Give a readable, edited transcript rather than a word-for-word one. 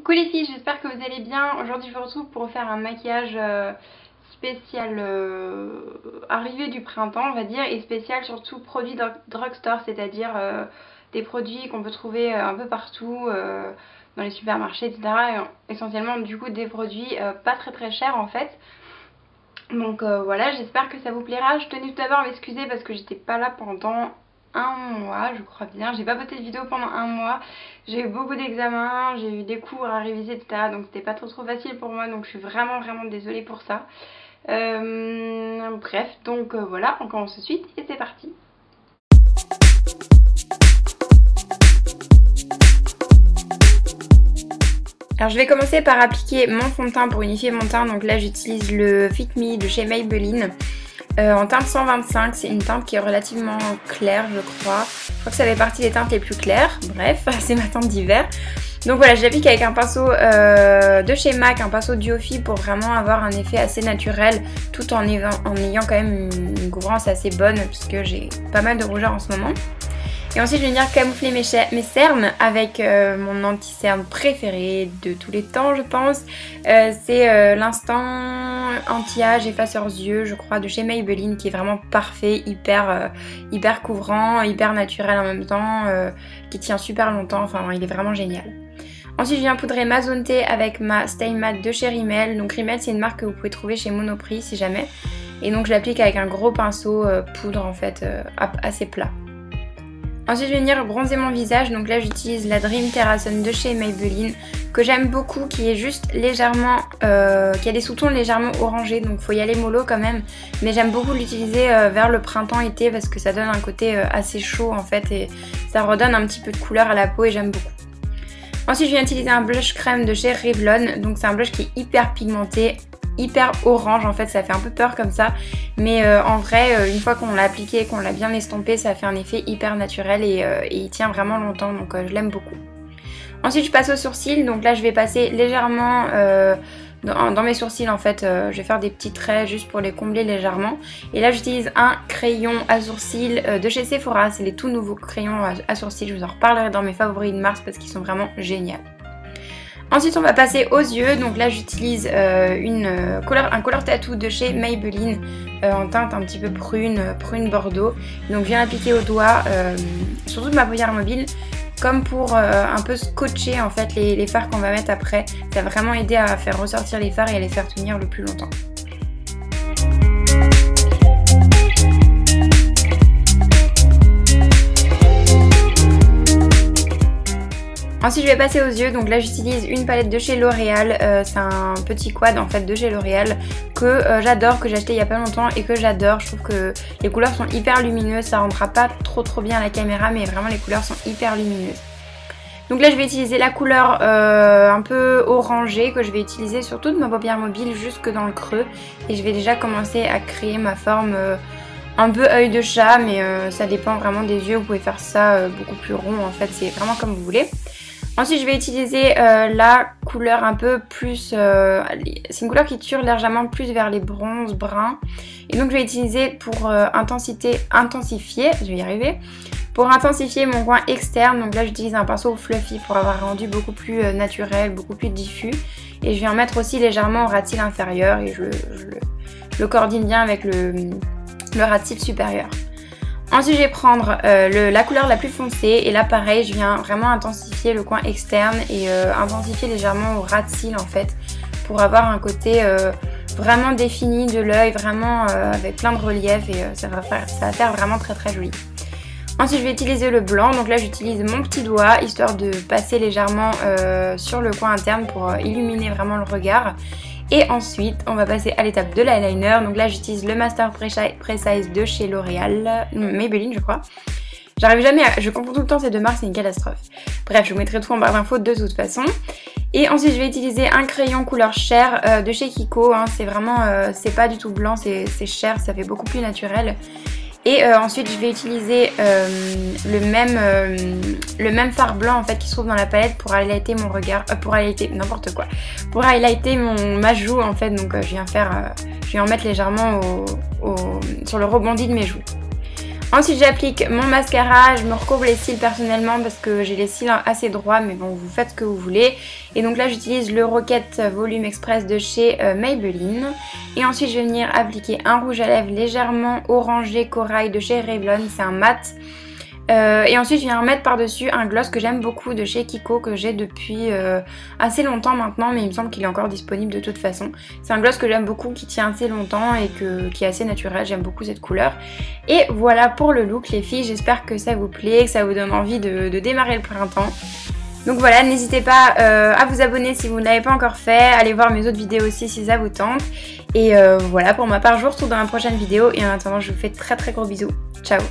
Coucou les filles, j'espère que vous allez bien. Aujourd'hui je vous retrouve pour faire un maquillage spécial arrivée du printemps on va dire, et spécial surtout produits drugstore, c'est-à-dire des produits qu'on peut trouver un peu partout dans les supermarchés, etc. Et essentiellement du coup des produits pas très chers en fait. Donc voilà, j'espère que ça vous plaira. Je tenais tout d'abord à m'excuser parce que j'étais pas là pendant un mois, je crois bien. J'ai pas posté de vidéo pendant un mois. J'ai eu beaucoup d'examens, j'ai eu des cours à réviser, etc. Donc c'était pas trop facile pour moi. Donc je suis vraiment désolée pour ça. Bref, donc voilà, on commence tout de suite et c'est parti. Alors je vais commencer par appliquer mon fond de teint pour unifier mon teint. Donc là j'utilise le Fit Me de chez Maybelline en teinte 125. C'est une teinte qui est relativement claire je crois. Je crois que ça fait partie des teintes les plus claires. Bref, c'est ma teinte d'hiver. Donc voilà, je l'applique avec un pinceau de chez MAC, un pinceau Duofi pour vraiment avoir un effet assez naturel tout en ayant quand même une couvrance assez bonne puisque j'ai pas mal de rougeur en ce moment. Et ensuite je vais venir camoufler mes cernes avec mon anti-cerne préféré de tous les temps je pense. C'est l'instant anti-âge effaceur yeux je crois de chez Maybelline qui est vraiment parfait, hyper couvrant, hyper naturel en même temps, qui tient super longtemps, enfin il est vraiment génial. Ensuite je viens poudrer ma zone T avec ma Stay Matte de chez Rimmel. Donc Rimmel c'est une marque que vous pouvez trouver chez Monoprix si jamais. Et donc je l'applique avec un gros pinceau poudre en fait assez plat. Ensuite je vais venir bronzer mon visage, donc là j'utilise la Dream Terrasun de chez Maybelline que j'aime beaucoup, qui est juste légèrement, qui a des sous-tons légèrement orangés, donc faut y aller mollo quand même. Mais j'aime beaucoup l'utiliser vers le printemps-été parce que ça donne un côté assez chaud en fait et ça redonne un petit peu de couleur à la peau et j'aime beaucoup. Ensuite je viens utiliser un blush crème de chez Revlon, donc c'est un blush qui est hyper pigmenté, hyper orange en fait, ça fait un peu peur comme ça, mais en vrai une fois qu'on l'a appliqué et qu'on l'a bien estompé, ça fait un effet hyper naturel et il tient vraiment longtemps, donc je l'aime beaucoup. Ensuite je passe aux sourcils, donc là je vais passer légèrement dans mes sourcils en fait, je vais faire des petits traits juste pour les combler légèrement. Et là j'utilise un crayon à sourcils de chez Sephora, c'est les tout nouveaux crayons à sourcils, je vous en reparlerai dans mes favoris de mars parce qu'ils sont vraiment géniaux. Ensuite on va passer aux yeux, donc là j'utilise un color tattoo de chez Maybelline en teinte un petit peu prune bordeaux. Donc je viens l'appliquer au doigt sur toute ma paupière mobile comme pour un peu scotcher en fait les fards qu'on va mettre après. Ça va vraiment aider à faire ressortir les fards et à les faire tenir le plus longtemps. Ensuite je vais passer aux yeux, donc là j'utilise une palette de chez L'Oréal, c'est un petit quad en fait de chez L'Oréal que j'adore, que j'ai acheté il y a pas longtemps et que j'adore. Je trouve que les couleurs sont hyper lumineuses, ça rendra pas trop bien à la caméra mais vraiment les couleurs sont hyper lumineuses. Donc là je vais utiliser la couleur un peu orangée que je vais utiliser sur toute ma paupière mobile jusque dans le creux et je vais déjà commencer à créer ma forme un peu œil de chat, mais ça dépend vraiment des yeux, vous pouvez faire ça beaucoup plus rond en fait, c'est vraiment comme vous voulez. Ensuite je vais utiliser la couleur un peu plus, c'est une couleur qui tire légèrement plus vers les bronzes bruns. Et donc je vais utiliser pour intensifier, je vais y arriver, pour intensifier mon coin externe. Donc là j'utilise un pinceau fluffy pour avoir un rendu beaucoup plus naturel, beaucoup plus diffus. Et je vais en mettre aussi légèrement au ras de cils inférieur et je le coordonne bien avec le ras de cils supérieur. Ensuite je vais prendre la couleur la plus foncée et là pareil je viens vraiment intensifier le coin externe et intensifier légèrement au ras de cils en fait pour avoir un côté vraiment défini de l'œil, vraiment avec plein de relief et ça va faire vraiment très joli. Ensuite je vais utiliser le blanc, donc là j'utilise mon petit doigt histoire de passer légèrement sur le coin interne pour illuminer vraiment le regard. Et ensuite on va passer à l'étape de l'eyeliner, donc là j'utilise le Master Precise de chez L'Oréal, Maybelline je crois. J'arrive jamais à... Je confonds tout le temps ces deux marques, c'est une catastrophe. Bref, je vous mettrai tout en barre d'infos de toute façon. Et ensuite je vais utiliser un crayon couleur chair de chez Kiko, hein. C'est vraiment, c'est pas du tout blanc, c'est chair, ça fait beaucoup plus naturel. Et ensuite je vais utiliser le même fard blanc en fait qui se trouve dans la palette pour highlighter mon regard, pour highlighter n'importe quoi, pour highlighter ma joue en fait. Donc je viens en mettre légèrement sur le rebondi de mes joues. Ensuite j'applique mon mascara, je me recourbe les cils personnellement parce que j'ai les cils assez droits, mais bon vous faites ce que vous voulez. Et donc là j'utilise le Rocket Volume Express de chez Maybelline. Et ensuite je vais venir appliquer un rouge à lèvres légèrement orangé corail de chez Revlon, c'est un mat. Et ensuite je viens remettre par dessus un gloss que j'aime beaucoup de chez Kiko, que j'ai depuis assez longtemps maintenant, mais il me semble qu'il est encore disponible de toute façon. C'est un gloss que j'aime beaucoup, qui tient assez longtemps et qui est assez naturel, j'aime beaucoup cette couleur. Et voilà pour le look les filles, j'espère que ça vous plaît, que ça vous donne envie de démarrer le printemps. Donc voilà, n'hésitez pas à vous abonner si vous ne l'avez pas encore fait, allez voir mes autres vidéos aussi si ça vous tente. Et voilà, pour ma part je vous retrouve dans la prochaine vidéo et en attendant je vous fais très gros bisous, ciao.